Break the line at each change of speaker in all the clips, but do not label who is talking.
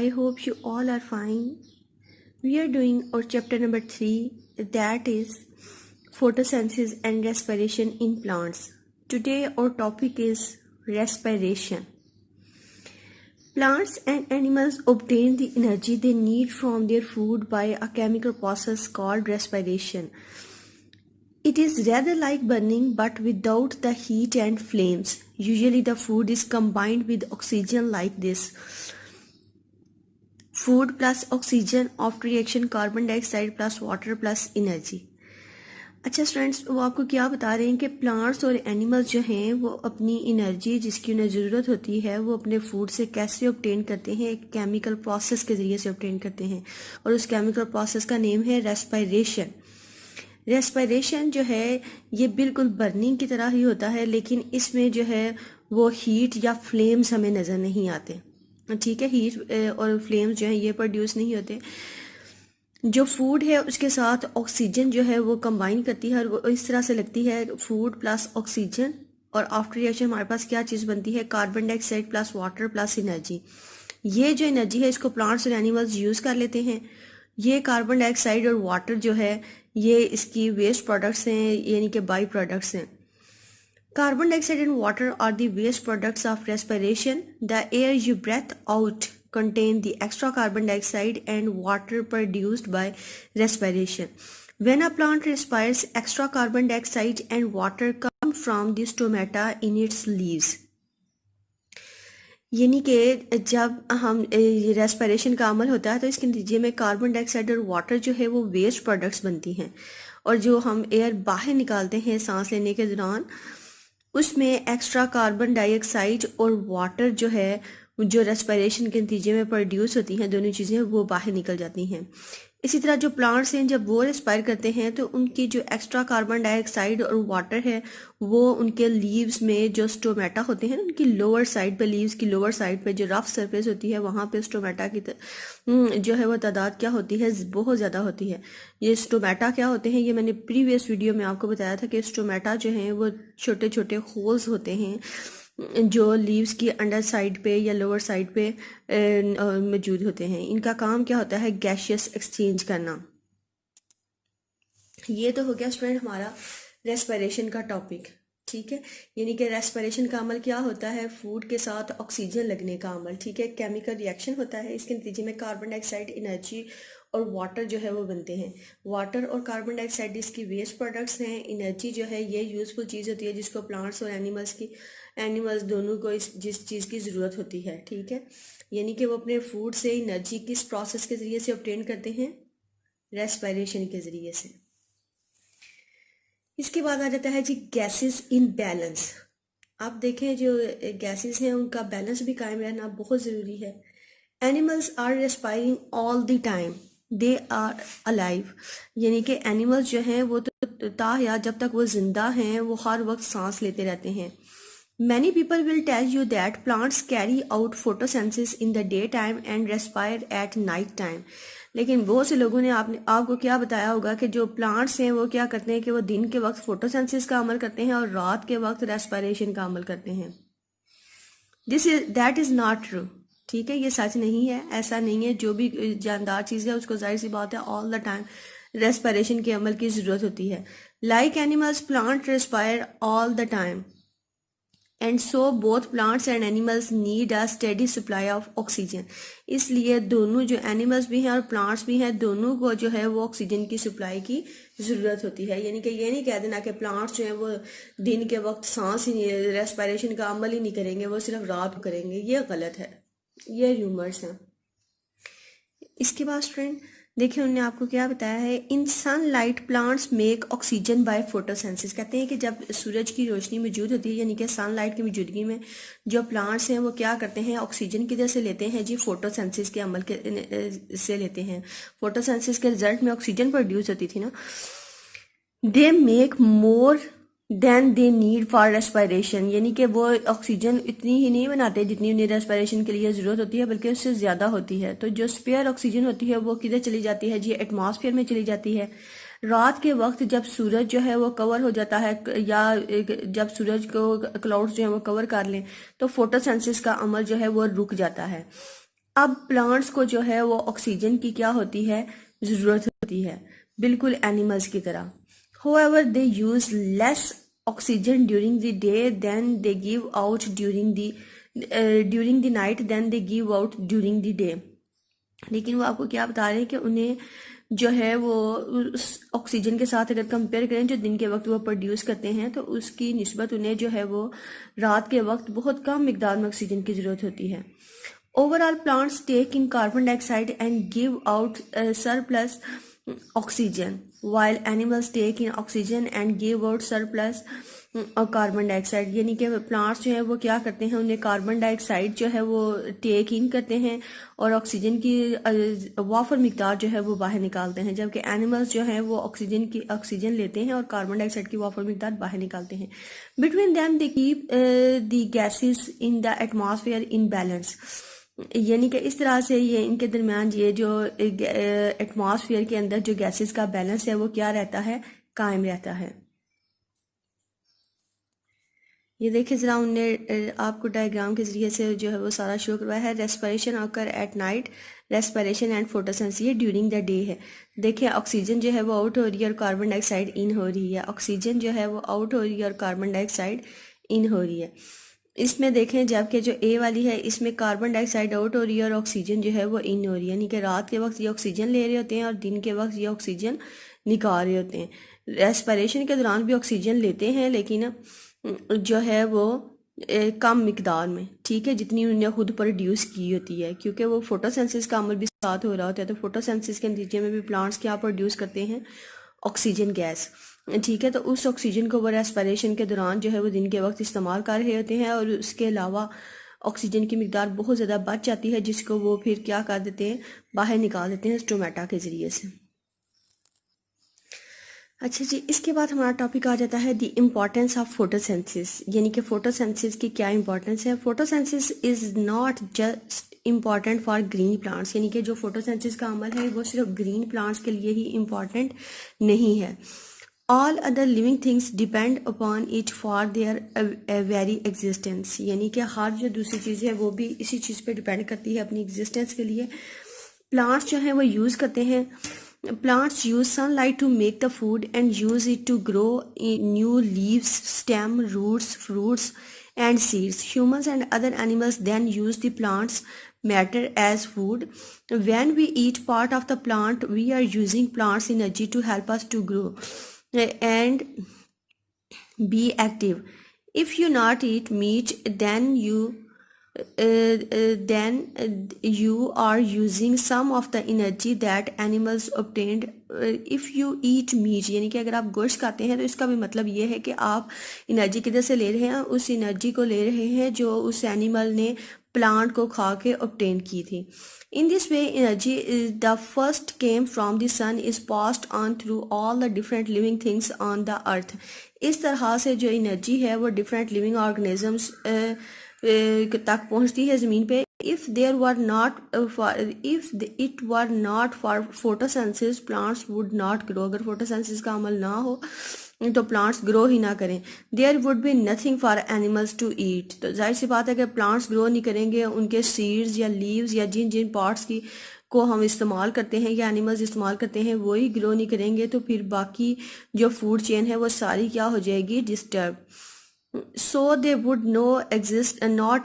I hope you all are fine. We are doing our chapter number 3, that is photosynthesis and respiration in plants. Today our topic is respiration. Plants and animals obtain the energy they need from their food by a chemical process called respiration. It is rather like burning but without the heat and flames. Usually the food is combined with oxygen like this. Food plus oxygen, after reaction carbon dioxide plus water plus energy. अच्छा students, वो आपको क्या बता रहे हैं कि plants और animals जो हैं वो अपनी एनर्जी जिसकी उन्हें ज़रूरत होती है वो अपने फूड से कैसे ऑब्टेन करते हैं, एक केमिकल प्रोसेस के ज़रिए से ऑब्टेन करते हैं और उस केमिकल प्रोसेस का नेम है रेस्पिरेशन। रेस्पिरेशन जो है ये बिल्कुल बर्निंग की तरह ही होता है, लेकिन इसमें जो है वो हीट या फ्लेम्स हमें नज़र नहीं आते। ठीक है, हीट और फ्लेम्स जो है ये प्रोड्यूस नहीं होते। जो फूड है उसके साथ ऑक्सीजन जो है वो कंबाइन करती है और वो इस तरह से लगती है फूड प्लस ऑक्सीजन, और आफ्टर रिएक्शन हमारे पास क्या चीज़ बनती है, carbon dioxide plus water plus energy. ये जो एनर्जी है इसको प्लांट्स और एनिमल्स यूज़ कर लेते हैं। ये कार्बन डाइऑक्साइड और वाटर जो है ये इसकी वेस्ट प्रोडक्ट्स हैं, यानी कि बाई प्रोडक्ट्स हैं। Carbon dioxide and water are the waste products of respiration. The air you breathe out contain the extra carbon dioxide and water produced by respiration. When a plant respires, extra carbon dioxide and water come from the stomata in its leaves. यानी कि जब हम respiration का अमल होता है तो इसके नतीजे में कार्बन डाइऑक्साइड और वाटर जो है वो वेस्ट प्रोडक्ट्स बनती हैं, और जो हम एयर बाहर निकालते हैं सांस लेने के दौरान उसमें एक्स्ट्रा कार्बन डाइऑक्साइड और वाटर जो है जो रेस्पिरेशन के नतीजे में प्रोड्यूस होती हैं, दोनों चीज़ें वो बाहर निकल जाती हैं। इसी तरह जो प्लांट्स हैं जब वो रेस्पायर करते हैं तो उनकी जो एक्स्ट्रा कार्बन डाइऑक्साइड और वाटर है वो उनके लीव्स में जो स्टोमेटा होते हैं उनकी लोअर साइड पे, लीव्स की लोअर साइड पे जो रफ सरफेस होती है वहाँ पे स्टोमेटा की जो है वो तादाद क्या होती है, बहुत ज़्यादा होती है। ये स्टोमेटा क्या होते हैं ये मैंने प्रीवियस वीडियो में आपको बताया था कि स्टोमेटा जो हैं वो छोटे छोटे होल्स होते हैं जो लीव्स की अंडर साइड पे या लोअर साइड पे मौजूद होते हैं। इनका काम क्या होता है, गैशियस एक्सचेंज करना। ये तो हो गया स्टूडेंट हमारा रेस्पिरेशन का टॉपिक। ठीक है, यानी कि रेस्पिरेशन का अमल क्या होता है, फूड के साथ ऑक्सीजन लगने का अमल। ठीक है, केमिकल रिएक्शन होता है, इसके नतीजे में कार्बन डाइऑक्साइड, एनर्जी और वाटर जो है वो बनते हैं। वाटर और कार्बन डाइऑक्साइड इसकी वेस्ट प्रोडक्ट्स हैं। एनर्जी जो है ये यूजफुल चीज़ होती है जिसको प्लांट्स और एनिमल्स दोनों को जिस चीज़ की ज़रूरत होती है। ठीक है, यानी कि वो अपने फूड से एनर्जी किस प्रोसेस के ज़रिए से ऑब्टेन करते हैं, रेस्पिरेशन के ज़रिए से। इसके बाद आ जाता है जी गैसेस इन बैलेंस। आप देखें जो गैसेस हैं उनका बैलेंस भी कायम रहना बहुत ज़रूरी है। Animals are respiring all the time, they are alive, यानी कि एनिमल्स जो हैं वो तो ताहयात जब तक वो जिंदा हैं वो हर वक्त सांस लेते रहते हैं। Many people will tell you that plants carry out photosynthesis in the day time and respire at night time. लेकिन बहुत से लोगों ने आपको क्या बताया होगा कि जो प्लांट्स हैं वो क्या करते हैं कि वो दिन के वक्त फोटोसिंथेसिस का अमल करते हैं और रात के वक्त रेस्पिरेशन का अमल करते हैं। That is not true. ठीक है, ये सच नहीं है, ऐसा नहीं है। जो भी जानदार चीज़ है उसको जाहिर सी बात है ऑल द टाइम रेस्पिरेशन के अमल की ज़रूरत होती है। Like animals plant respire all the time and so both plants and animals need a steady supply of oxygen. इसलिए दोनों जो एनिमल्स भी हैं और प्लांट्स भी हैं दोनों को जो है वो ऑक्सीजन की सप्लाई की ज़रूरत होती है। यानी कि ये नहीं कह देना कि प्लांट्स जो हैं वो दिन के वक्त सांस ही रेस्पिरेशन का अमल ही नहीं करेंगे, वो सिर्फ रात को करेंगे, ये गलत है, ये र्यूमर्स हैं। इसके बाद स्टूडेंट देखिए उन्होंने आपको क्या बताया है, इन sunlight plants make oxygen by photosynthesis. कहते हैं कि जब सूरज की रोशनी मौजूद होती है यानी कि सनलाइट की मौजूदगी में जो प्लांट्स हैं वो क्या करते हैं, ऑक्सीजन किधर से लेते हैं जी, फोटोसिंथेसिस के अमल के से लेते हैं। फोटोसिंथेसिस के रिजल्ट में ऑक्सीजन प्रोड्यूस होती थी ना। They make more than they need for respiration, यानी कि वो ऑक्सीजन इतनी ही नहीं बनाते जितनी उन्हें रेस्पिरेशन के लिए ज़रूरत होती है बल्कि उससे ज़्यादा होती है। तो जो स्पेयर ऑक्सीजन होती है वो किधर चली जाती है जी, एटमॉस्फेयर में चली जाती है। रात के वक्त जब सूरज जो है वो कवर हो जाता है या जब सूरज को क्लाउड्स जो है वो कवर कर लें तो फोटोसिंथेसिस का अमल जो है वो रुक जाता है। अब प्लांट्स को जो है वो ऑक्सीजन की क्या होती है, ज़रूरत होती है, बिल्कुल एनिमल्स की तरह। However they use less oxygen during the day then they give out during the night then they give out during the day. लेकिन वो आपको क्या बता रहे हैं कि उन्हें जो है वो उस ऑक्सीजन के साथ अगर कंपेयर करें जो दिन के वक्त वो प्रोड्यूस करते हैं तो उसकी निस्बत उन्हें जो है वो रात के वक्त बहुत कम मिकदार में ऑक्सीजन की ज़रूरत होती है। Overall plants take in carbon dioxide and give out surplus oxygen while animals take in oxygen and give out surplus और कार्बन डाइऑक्साइड। यानी कि प्लांट्स जो है वो क्या करते हैं, उन्हें कार्बन डाइऑक्साइड जो है वो टेक इन करते हैं और ऑक्सीजन की वाफर मिकदार जो है वो बाहर निकालते हैं, जबकि एनिमल्स जो है वो ऑक्सीजन लेते हैं और कार्बन डाइऑक्साइड की वाफर मिकदार बाहर निकालते हैं। Between them they keep the gases in the atmosphere in balance. यानी कि इस तरह से ये इनके दरमियान ये जो एटमॉस्फेयर के अंदर जो गैसेस का बैलेंस है वो क्या रहता है, कायम रहता है। ये देखिए ज़रा उनने आपको डायग्राम के ज़रिए से जो है वो सारा शो करवाया है। Respiration occur at night, respiration and photosynthesis ये ड्यूरिंग द डे है। देखिए ऑक्सीजन जो है वो आउट हो रही है और कार्बन डाइऑक्साइड इन हो रही है, ऑक्सीजन जो है वो आउट हो रही है और कार्बन डाइऑक्साइड इन हो रही है। इसमें देखें जबकि जो ए वाली है इसमें कार्बन डाइऑक्साइड आउट हो रही है और ऑक्सीजन जो है वो इन हो रही है, यानी कि रात के वक्त ये ऑक्सीजन ले रहे होते हैं और दिन के वक्त ये ऑक्सीजन निकाल रहे होते हैं। रेस्पिरेशन के दौरान भी ऑक्सीजन लेते हैं लेकिन जो है वो कम मिकदार में, ठीक है, जितनी उन्होंने खुद प्रोड्यूस की होती है, क्योंकि वो फोटोसिंथेसिस का अमल भी साथ हो रहा होता है। तो फोटोसिंथेसिस के नतीजे में भी प्लांट्स क्या प्रोड्यूस करते हैं, ऑक्सीजन गैस, ठीक है। तो उस ऑक्सीजन को वो रेस्पिरेशन के दौरान जो है वो दिन के वक्त इस्तेमाल कर रहे होते हैं और उसके अलावा ऑक्सीजन की मिकदार बहुत ज़्यादा बच जाती है जिसको वो फिर क्या कर देते हैं, बाहर निकाल देते हैं स्टोमेटा के ज़रिए से। अच्छा जी, इसके बाद हमारा टॉपिक आ जाता है द इम्पॉर्टेंस ऑफ फोटोसिंथेसिस, यानी कि फोटोसिंथेसिस की क्या इंपॉर्टेंस है। Photosynthesis is not just important for green plants, यानी कि जो फोटोसिंथेसिस का अमल है वो सिर्फ ग्रीन प्लांट्स के लिए ही इम्पॉर्टेंट नहीं है। All other living things depend upon it for their very existence, यानी कि हर जो दूसरी चीज़ है वो भी इसी चीज़ पे डिपेंड करती है अपनी एग्जिस्टेंस के लिए। प्लांट्स जो हैं वो यूज़ करते हैं, plants use sunlight to make the food and use it to grow new leaves, stem, roots, fruits and seeds. Humans and other animals then use the plant's matter as food. When we eat part of the plant, we are using plant's energy to help us to grow and be active. If you not eat meat, then you are using some of the energy that animals obtained if you eat meat, यानी कि अगर आप गोश्त खाते हैं तो इसका भी मतलब ये है कि आप एनर्जी किधर से ले रहे हैं, उस एनर्जी को ले रहे हैं जो उस एनिमल ने प्लांट को खा के ऑब्टेन की थी। In this way, energy is the first came from the sun is passed on through all the different living things on the earth. इस तरह से जो एनर्जी है वो डिफरेंट लिविंग ऑर्गेनिजम्स तक पहुंचती है ज़मीन पे। if it were not for photosynthesis, plants would not grow. अगर photosynthesis का अमल ना हो तो प्लांट्स ग्रो ही ना करें। There would be nothing for animals to eat. तो जाहिर सी बात है कि प्लांट्स ग्रो नहीं करेंगे, उनके सीड्स या लीव्स या जिन जिन पार्ट्स की को हम इस्तेमाल करते हैं या एनिमल्स इस्तेमाल करते हैं वही ग्रो नहीं करेंगे, तो फिर बाकी जो फूड चेन है वो सारी क्या हो जाएगी, disturb. So they would not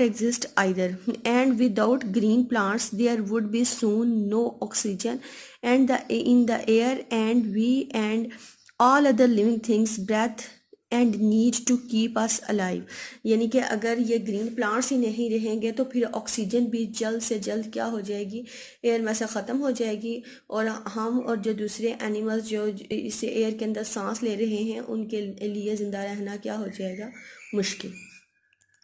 exist either, and without green plants there would be soon no oxygen and in the air, and we and all other living things breath and need to keep us alive. यानी कि अगर ये green plants ही नहीं रहेंगे तो फिर oxygen भी जल्द से जल्द क्या हो जाएगी, एयर में से ख़त्म हो जाएगी और हम और जो दूसरे एनिमल्स जो इसे एयर के अंदर सांस ले रहे हैं उनके लिए ज़िंदा रहना क्या हो जाएगा, मुश्किल।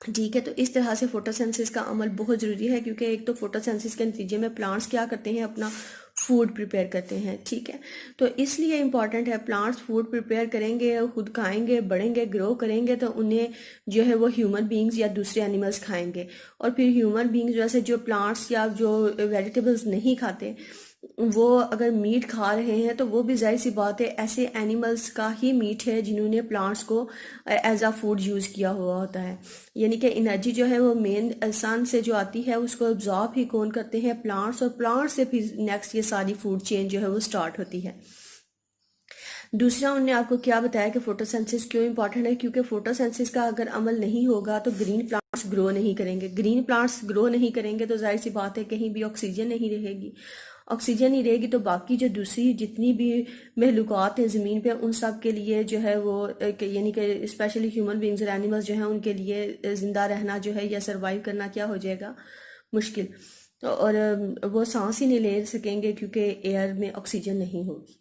ठीक है, तो इस तरह से फोटोसिंथेसिस का अमल बहुत ज़रूरी है, क्योंकि एक तो फोटोसिंथेसिस के नतीजे में प्लांट्स क्या करते हैं, अपना फूड प्रिपेयर करते हैं। ठीक है, तो इसलिए इम्पॉर्टेंट है, प्लांट्स फूड प्रिपेयर करेंगे, खुद खाएंगे, बढ़ेंगे, ग्रो करेंगे, तो उन्हें जो है वो ह्यूमन बींग्स या दूसरे एनिमल्स खाएंगे। और फिर ह्यूमन बींग्स जैसे जो प्लांट्स या जो वेजिटेबल्स नहीं खाते वो अगर मीट खा रहे हैं तो वो भी जाहिर सी बात है ऐसे एनिमल्स का ही मीट है जिन्होंने प्लांट्स को एज अ फूड यूज़ किया हुआ होता है। यानी कि एनर्जी जो है वो मेन सन से जो आती है उसको ऑब्जॉर्ब ही कौन करते हैं, प्लांट्स, और प्लांट्स से फिर नेक्स्ट ये सारी फूड चेन जो है वो स्टार्ट होती है। दूसरा उन्होंने आपको क्या बताया कि फोटोसिंथेसिस क्यों इंपॉर्टेंट है, क्योंकि फोटोसिंथेसिस का अगर अमल नहीं होगा तो ग्रीन प्लांट्स ग्रो नहीं करेंगे। ग्रीन प्लांट्स ग्रो नहीं करेंगे तो जाहिर सी बात है कहीं भी ऑक्सीजन नहीं रहेगी। ऑक्सीजन नहीं रहेगी तो बाकी जो दूसरी जितनी भी महलूकात हैं ज़मीन पे उन सब के लिए जो है वो यानी कि स्पेशली ह्यूमन बींग्स और एनिमल्स जो हैं उनके लिए ज़िंदा रहना जो है या सर्वाइव करना क्या हो जाएगा, मुश्किल। तो और वो सांस ही नहीं ले सकेंगे क्योंकि एयर में ऑक्सीजन नहीं होगी।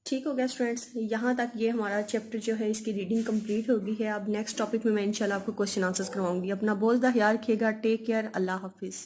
ठीक हो गया स्टूडेंट्स, यहाँ तक ये हमारा चैप्टर जो है इसकी रीडिंग कंप्लीट होगी है। अब नेक्स्ट टॉपिक में मैं इंशाल्लाह आपको क्वेश्चन आंसर्स करवाऊंगी। अपना बहुत ज़्यादा ख्याल रखिएगा। Take care. अल्लाह हाफिज़।